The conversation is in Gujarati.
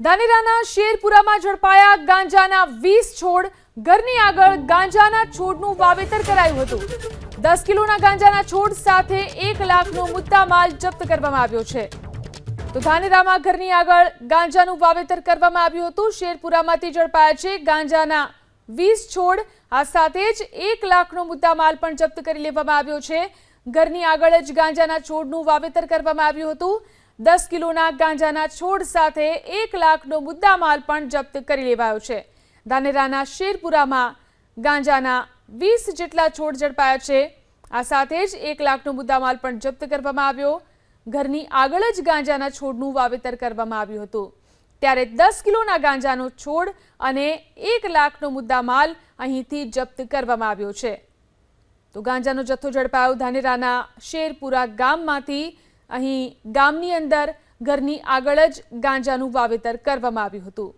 ધાનેરાના શેરપુરામાં ઝડપાયા ગાંજાના 20 છોડ। ઘરની આગળ ગાંજાના છોડનું વાવેતર કરાયું હતું। 10 કિલોના ગાંજાના છોડ સાથે 1 લાખનો મુદ્દામાલ જપ્ત કરવામાં આવ્યો છે। તો ધાનેરામાં ઘરની આગળ ગાંજાનું વાવેતર કરવામાં આવ્યું હતું। શેરપુરામાંથી ઝડપાયા છે ગાંજાના 20 છોડ। આ સાથે જ 1 લાખનો મુદ્દામાલ પણ જપ્ત કરી લેવામાં આવ્યો છે। ઘરની આગળ જ ગાંજાના છોડનું વાવેતર કરવામાં આવ્યું હતું। 10 કિલોના ગાંજાના છોડ સાથે 1 લાખનો મુદ્દામાલ પણ જપ્ત કરી લેવાયો છે। ધાનેરાના શેરપુરામાં ગાંજાના 20 જેટલા છોડ ઝડપાયા છે। આ સાથે જ 1 લાખનો મુદ્દામાલ પણ જપ્ત કરવામાં આવ્યો। ઘરની આગળ જ ગાંજાના છોડનું વાવેતર કરવામાં આવ્યું હતું, ત્યારે 10 કિલોના ગાંજાનો છોડ અને 1 લાખનો મુદ્દામાલ અહીંથી જપ્ત કરવામાં આવ્યો છે। તો ગાંજાનો જથ્થો ઝડપાયો ધાનેરાના શેરપુરા ગામમાંથી। અહીં ગામની અંદર ઘરની આગળ જ ગાંજાનું વાવેતર કરવામાં આવ્યું હતું।